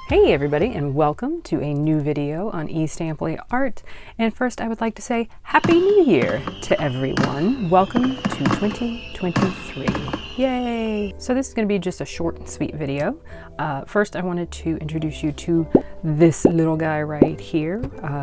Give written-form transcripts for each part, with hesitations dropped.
Hey everybody, and welcome to a new video on E.Stampley Art. And first I would like to say Happy New Year to everyone. Welcome to 2023. Yay! So this is going to be just a short and sweet video. First I wanted to introduce you to this little guy right here,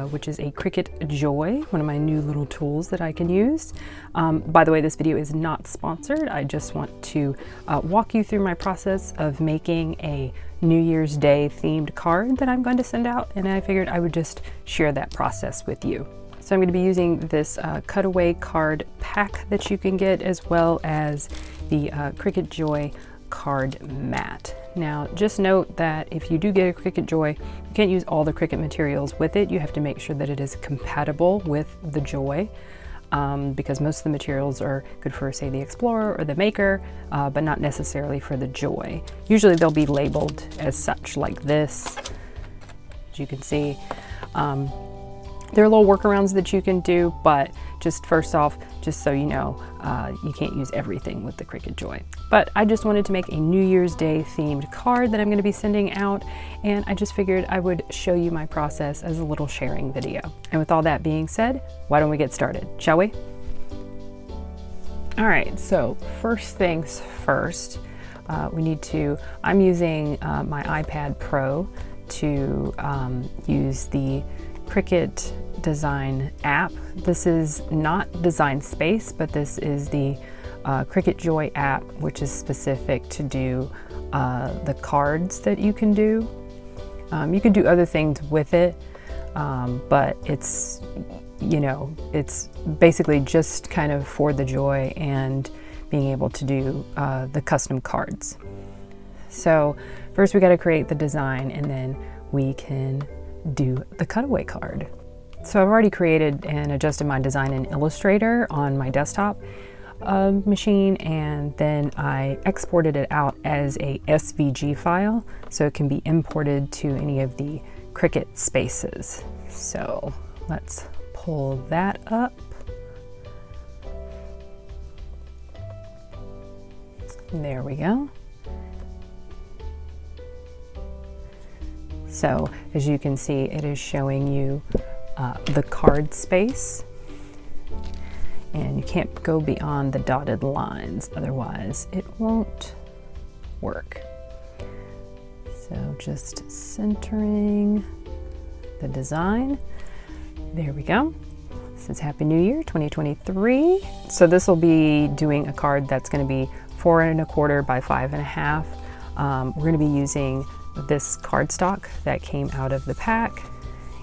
which is a Cricut Joy, one of my new little tools that I can use. By the way, this video is not sponsored. I just want to walk you through my process of making a New Year's Day themed card that I'm going to send out, and I figured I would just share that process with you. So I'm going to be using this Cutaway card pack that you can get, as well as the Cricut Joy card mat. Now just note that if you do get a Cricut Joy, you can't use all the Cricut materials with it. You have to make sure that it is compatible with the Joy. Because most of the materials are good for, say, the Explorer or the Maker, but not necessarily for the Joy. Usually they'll be labeled as such, like this, as you can see. There are little workarounds that you can do, but just first off, just so you know, you can't use everything with the Cricut Joy. But I just wanted to make a New Year's Day themed card that I'm going to be sending out, and I just figured I would show you my process as a little sharing video. And with all that being said, why don't we get started, shall we? All right, so first things first, I'm using my iPad Pro to use the Cricut Design app. This is not Design Space, but this is the Cricut Joy app, which is specific to do the cards that you can do. You can do other things with it, but it's, you know, it's basically just kind of for the Joy and being able to do the custom cards. So first we got to create the design, and then we can do the Cutaway card. So I've already created and adjusted my design in Illustrator on my desktop machine, and then I exported it out as a SVG file so it can be imported to any of the Cricut spaces. So let's pull that up. There we go. So as you can see, it is showing you the card space, and you can't go beyond the dotted lines, otherwise it won't work. So just centering the design. There we go. This is Happy New Year 2023. So this will be doing a card that's going to be 4 1/4 by 5 1/2. We're going to be using this cardstock that came out of the pack,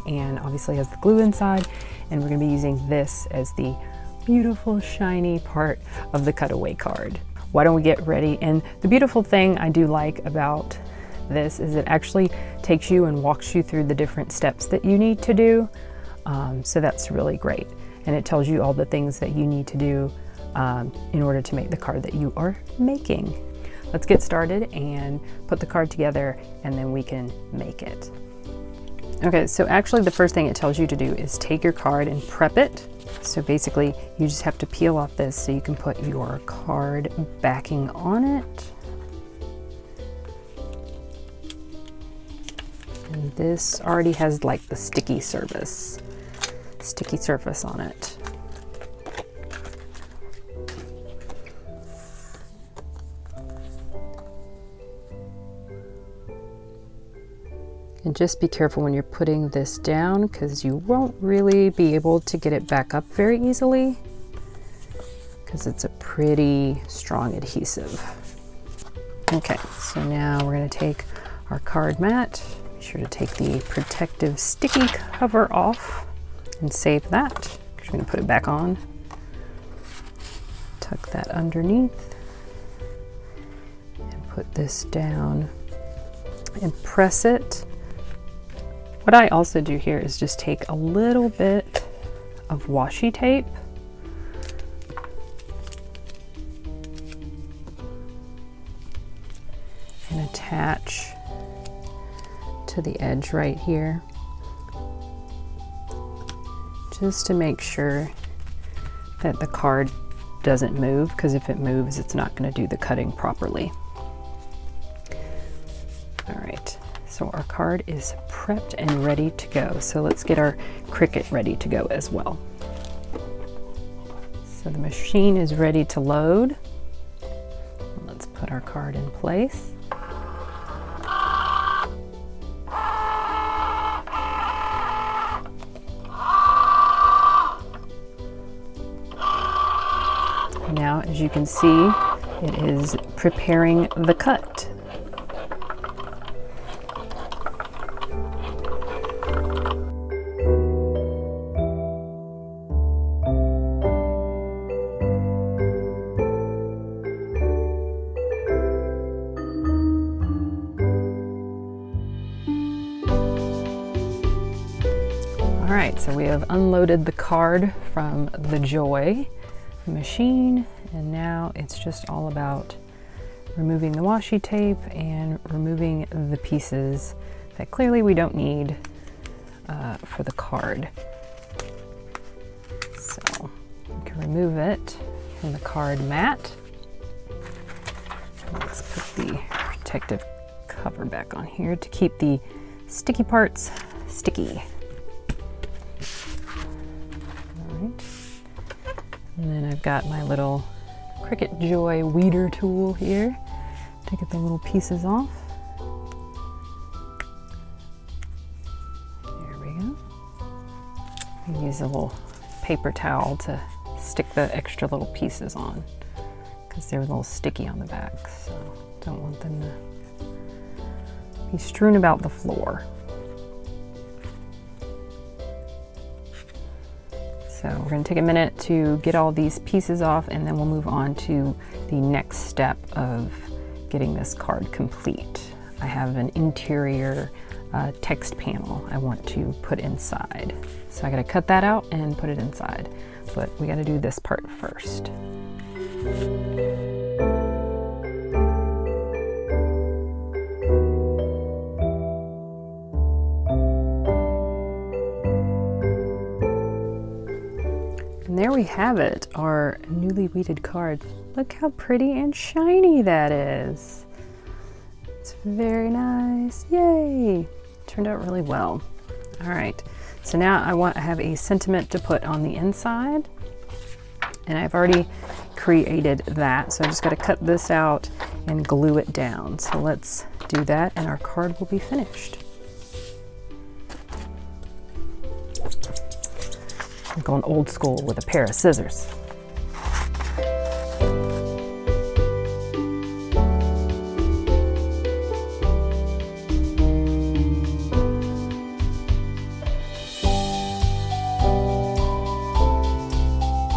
and obviously has the glue inside, and we're going to be using this as the beautiful shiny part of the Cutaway card. Why don't we get ready? And the beautiful thing I do like about this is it actually takes you and walks you through the different steps that you need to do. So that's really great, and it tells you all the things that you need to do in order to make the card that you are making. Let's get started and put the card together, and then we can make it. Okay, so actually the first thing it tells you to do is take your card and prep it. So basically you just have to peel off this so you can put your card backing on it. And this already has like the sticky surface on it. And just be careful when you're putting this down, because you won't really be able to get it back up very easily, because it's a pretty strong adhesive. Okay, so now we're going to take our card mat. Be sure to take the protective sticky cover off and save that, because you're going to put it back on. Tuck that underneath and put this down and press it. What I also do here is just take a little bit of washi tape and attach to the edge right here, just to make sure that the card doesn't move, because if it moves, it's not going to do the cutting properly. All right, so So our card is prepped and ready to go. So let's get our Cricut ready to go as well. So the machine is ready to load. Let's put our card in place. Now, as you can see, it is preparing the cut. All right, so we have unloaded the card from the Joy machine, and now it's just all about removing the washi tape and removing the pieces that clearly we don't need for the card. So you can remove it from the card mat. Let's put the protective cover back on here to keep the sticky parts sticky. And then I've got my little Cricut Joy weeder tool here to get the little pieces off. There we go. I use a little paper towel to stick the extra little pieces on because they're a little sticky on the back, so don't want them to be strewn about the floor. So we're going to take a minute to get all these pieces off, and then we'll move on to the next step of getting this card complete. I have an interior text panel I want to put inside. So I got to cut that out and put it inside, but we got to do this part first. And there we have it, our newly weeded card. Look how pretty and shiny that is. It's very nice, yay! Turned out really well. All right, so now I have a sentiment to put on the inside, and I've already created that, so I just gotta cut this out and glue it down. So let's do that, and our card will be finished. I'm going old school with a pair of scissors.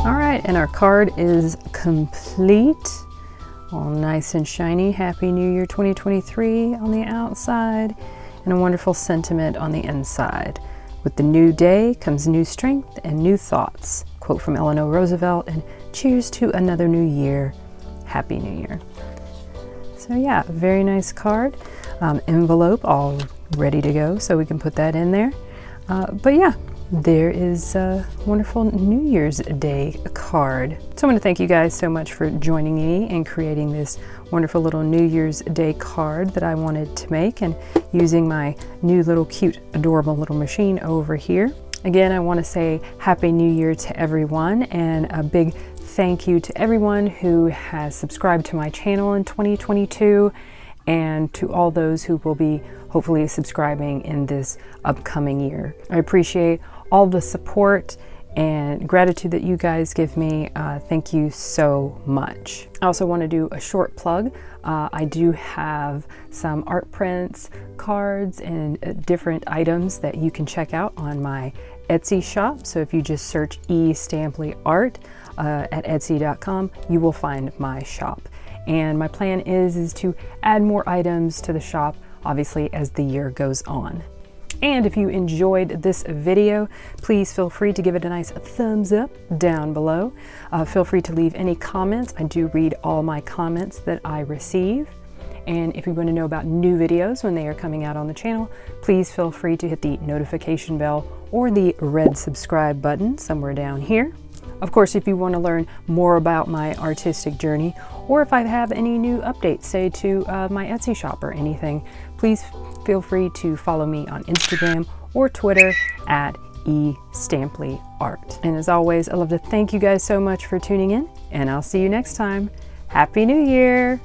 All right, and our card is complete. All nice and shiny. Happy New Year 2023 on the outside, and a wonderful sentiment on the inside. With the new day comes new strength and new thoughts. Quote from Eleanor Roosevelt, and cheers to another new year. Happy New Year. So yeah, very nice card. Envelope all ready to go, so we can put that in there. But yeah, there is a wonderful New Year's Day card. So I want to thank you guys so much for joining me in creating this wonderful little New Year's Day card that I wanted to make, and using my new little cute adorable little machine over here. Again, I want to say Happy New Year to everyone, and a big thank you to everyone who has subscribed to my channel in 2022, and to all those who will be hopefully subscribing in this upcoming year. I appreciate all the support and gratitude that you guys give me. Thank you so much. I also want to do a short plug. I do have some art prints, cards, and different items that you can check out on my Etsy shop. So if you just search E.Stampley Art at Etsy.com, you will find my shop. And my plan is to add more items to the shop, obviously, as the year goes on. And if you enjoyed this video, please feel free to give it a nice thumbs up down below. Feel free to leave any comments. I do read all my comments that I receive. And if you want to know about new videos when they are coming out on the channel, please feel free to hit the notification bell or the red subscribe button somewhere down here. Of course, if you want to learn more about my artistic journey, or if I have any new updates, say to my Etsy shop or anything, please feel free to follow me on Instagram or Twitter at E.Stampley Art. And as always, I'd love to thank you guys so much for tuning in, and I'll see you next time. Happy New Year!